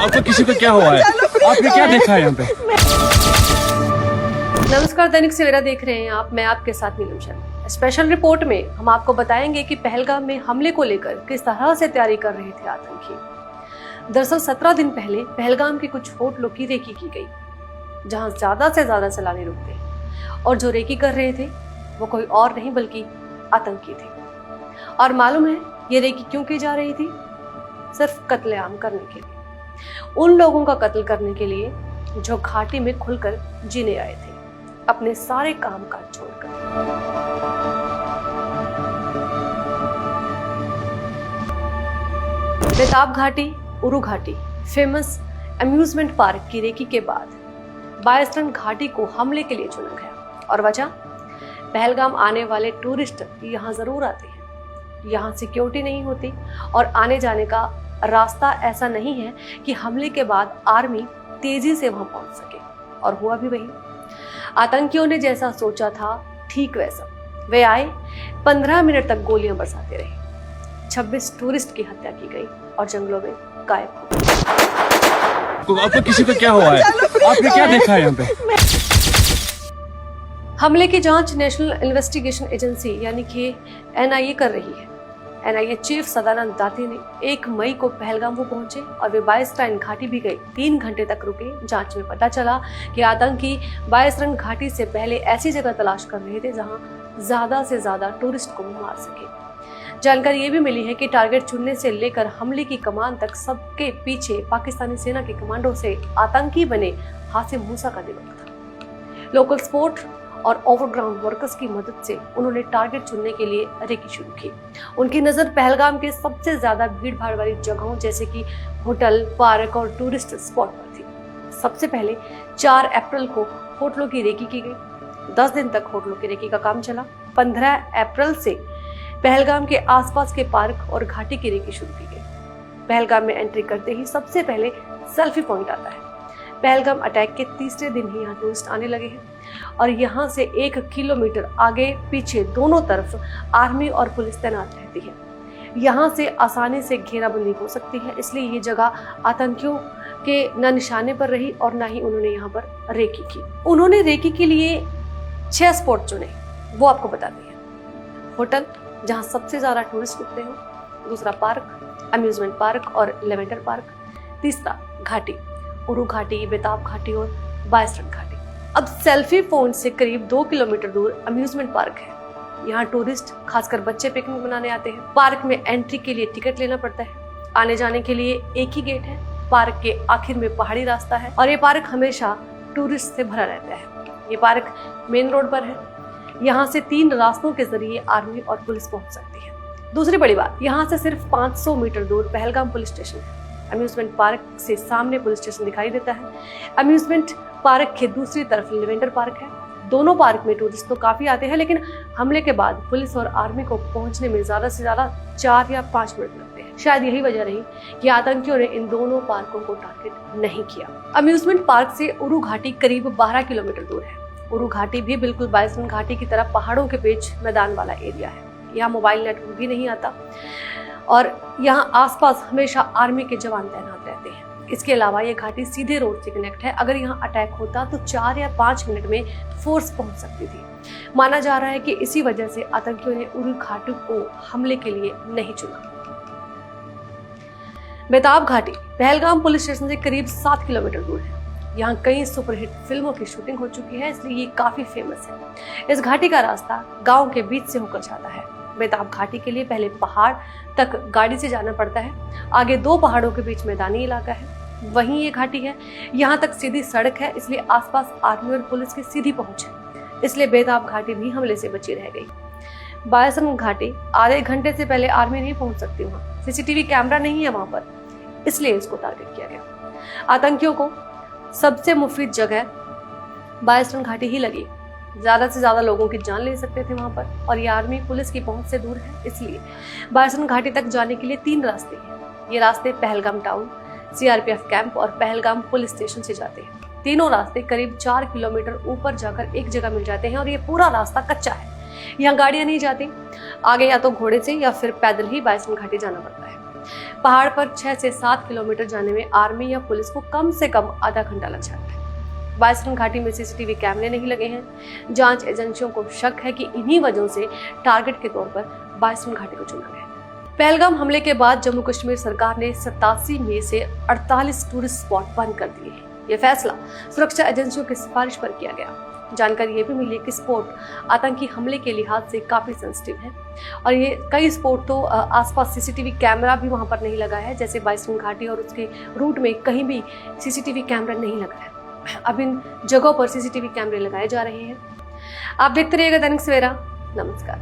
आपको किसी को क्या हुआ है? आपने क्या देखा है यहाँ पे? नमस्कार, दैनिक सवेरा देख रहे हैं आप। मैं आपके साथ नीलम शर्मा। स्पेशल रिपोर्ट में हम आपको बताएंगे कि पहलगाम में हमले को लेकर किस तरह से तैयारी कर रहे थे आतंकी। दरअसल 17 दिन पहले पहलगाम के कुछ होटलों की रेकी की गई, जहां ज्यादा से ज्यादा सैलानी रुकते, और जो रेकी कर रहे थे वो कोई और नहीं बल्कि आतंकी थे। और मालूम है ये रेकी क्यों की जा रही थी? सिर्फ कत्लेआम करने के लिए, उन लोगों का कत्ल करने के लिए जो घाटी में खुलकर जीने आए थे, अपने सारे काम काज छोड़कर। बेताब घाटी, उरू घाटी फेमस अम्यूजमेंट पार्क की रेकी के बाद बायसरन घाटी को हमले के लिए चुना गया। और वजह, पहलगाम आने वाले टूरिस्ट यहाँ जरूर आते हैं, यहाँ सिक्योरिटी नहीं होती और आने जाने का रास्ता ऐसा नहीं है कि हमले के बाद आर्मी तेजी से वहां पहुंच सके। और हुआ भी वही। आतंकियों ने जैसा सोचा था ठीक वैसा। वे आए, 15 मिनट तक गोलियां बरसाते रहे, 26 टूरिस्ट की हत्या की गई और जंगलों में गायब हो गए। आपको किसी को क्या हुआ है? आपने क्या देखा है यहाँ पे? हमले की जांच नेशनल इन्वेस्टिगेशन एजेंसी यानी कि NIA कर रही है। NIA चीफ सदानंद दाती ने 1 मई को पहलगाम को पहुंचे और वे बायसरन घाटी भी गए। 3 घंटे तक रुके। जांच में पता चला कि आतंकी बायसरन घाटी से पहले ऐसी जगह तलाश कर रहे थे जहां ज्यादा से ज्यादा टूरिस्ट को मार सके। जानकारी ये भी मिली है कि टारगेट चुनने से लेकर हमले की कमान तक सबके पीछे पाकिस्तानी सेना के कमांडो से आतंकी बने हासिम मूसा का दिमाग था। लोकल स्पोर्ट और ओवरग्राउंड वर्कर्स की मदद से उन्होंने टारगेट चुनने के लिए रेकी शुरू की। उनकी नजर पहलगाम के सबसे ज्यादा भीड़ भाड़ वाली जगहों जैसे कि होटल, पार्क और टूरिस्ट स्पॉट पर थी। सबसे पहले 4 अप्रैल को होटलों की रेकी की गई। 10 दिन तक होटलों की रेकी का काम चला। 15 अप्रैल से पहलगाम के आसपास के पार्क और घाटी की रेकी शुरू की गई। पहलगाम में एंट्री करते ही सबसे पहले सेल्फी पॉइंट आता है। पहलगाम अटैक के तीसरे दिन ही यहाँ टूरिस्ट आने लगे हैं और यहाँ से 1 किलोमीटर आगे पीछे दोनों तरफ आर्मी और पुलिस तैनात रहती है। यहाँ से आसानी से घेराबंदी हो सकती है, इसलिए ये जगह आतंकियों के न निशाने पर रही और न ही उन्होंने यहाँ पर रेकी की। उन्होंने रेकी के लिए 6 स्पॉट चुने, वो आपको बताते हैं। होटल जहाँ सबसे ज्यादा टूरिस्ट रुकते हैं, दूसरा पार्क, अम्यूजमेंट पार्क और लेवेंडर पार्क, तीसरा घाटी, उरू घाटी, बेताब घाटी और बायसरन घाटी। अब सेल्फी पॉइंट से करीब 2 किलोमीटर दूर अम्यूजमेंट पार्क है। यहाँ टूरिस्ट खासकर बच्चे पिकनिक मनाने आते हैं। पार्क में एंट्री के लिए टिकट लेना पड़ता है। आने जाने के लिए एक ही गेट है। पार्क के आखिर में पहाड़ी रास्ता है और ये पार्क हमेशा टूरिस्ट से भरा रहता है। ये पार्क मेन रोड पर है। यहाँ से 3 रास्तों के जरिए आर्मी और पुलिस पहुंच सकती है। दूसरी बड़ी बात, यहाँ से सिर्फ 500 मीटर दूर पहलगाम पुलिस स्टेशन है। अम्यूजमेंट पार्क से सामने पुलिस स्टेशन दिखाई देता है। अम्यूजमेंट पार्क के दूसरी तरफ लेवेंडर पार्क है। दोनों पार्क में टूरिस्ट तो काफी आते हैं, लेकिन हमले के बाद पुलिस और आर्मी को पहुंचने में ज्यादा से ज्यादा 4 या 5 मिनट लगते हैं। शायद यही वजह रही कि आतंकियों ने इन दोनों पार्कों को टारगेट नहीं किया। अम्यूजमेंट पार्क से उरू घाटी करीब 12 किलोमीटर दूर है। उरू घाटी भी बिल्कुल बायसरन घाटी की तरह पहाड़ों के बीच मैदान वाला एरिया है। यहाँ मोबाइल नेटवर्क भी नहीं आता और यहाँ आसपास हमेशा आर्मी के जवान तैनात रहते हैं। इसके अलावा ये घाटी सीधे रोड से कनेक्ट है। अगर यहाँ अटैक होता तो 4 या 5 मिनट में फोर्स पहुंच सकती थी। माना जा रहा है कि इसी वजह से आतंकियों ने उरू घाटी को हमले के लिए नहीं चुना। बेताब घाटी पहलगाम पुलिस स्टेशन से करीब 7 किलोमीटर दूर है। यहाँ कई सुपरहिट फिल्मों की शूटिंग हो चुकी है, इसलिए ये काफी फेमस है। इस घाटी का रास्ता गांव के बीच से होकर जाता है। बेताब घाटी के लिए पहले पहाड़ तक गाड़ी से जाना पड़ता है। आगे 2 पहाड़ों के बीच मैदानी इलाका है, वहीं ये घाटी है। यहाँ तक सीधी सड़क है, इसलिए आसपास आर्मी और पुलिस की सीधी पहुंच है। इसलिए बेताब घाटी भी हमले से बची रह गई। बायसरन घाटी आधे घंटे से पहले आर्मी नहीं पहुंच सकती। वहाँ CCTV कैमरा नहीं है वहां पर, इसलिए इसको टारगेट किया गया। आतंकियों को सबसे मुफीद जगह बायसरन घाटी ही लगी। ज्यादा से ज्यादा लोगों की जान ले सकते थे वहां पर, और ये आर्मी पुलिस की पहुंच से दूर है, इसलिए बायसरन घाटी तक जाने के लिए 3 रास्ते हैं। ये रास्ते पहलगाम टाउन, CRPF कैंप और पहलगाम पुलिस स्टेशन से जाते हैं। तीनों रास्ते करीब 4 किलोमीटर ऊपर जाकर एक जगह मिल जाते हैं और ये पूरा रास्ता कच्चा है। यहाँ गाड़ियां नहीं जाती। आगे या तो घोड़े से या फिर पैदल ही बायसरन घाटी जाना पड़ता है। पहाड़ पर 6 से 7 किलोमीटर जाने में आर्मी या पुलिस को कम से कम आधा घंटा लग जाता है। बाइसरन घाटी में सीसीटीवी कैमरे नहीं लगे हैं। जांच एजेंसियों को शक है कि इन्हीं वजहों से टारगेट के तौर पर बाइसरन घाटी को चुना गया। पहलगाम हमले के बाद जम्मू कश्मीर सरकार ने 87 में से 48 टूरिस्ट स्पॉट बंद कर दिए हैं। यह फैसला सुरक्षा एजेंसियों की सिफारिश पर किया गया। जानकारी ये भी मिली कि स्पॉट आतंकी हमले के लिहाज से काफी सेंसिटिव है और ये कई स्पॉट तो आसपास सीसीटीवी कैमरा भी वहां पर नहीं लगा है, जैसे बाइसरन घाटी और उसके रूट में कहीं भी सीसीटीवी कैमरा नहीं लगा है। अब इन जगहों पर सीसीटीवी कैमरे लगाए जा रहे हैं। आप देखते रहिएगा दैनिक सवेरा। नमस्कार।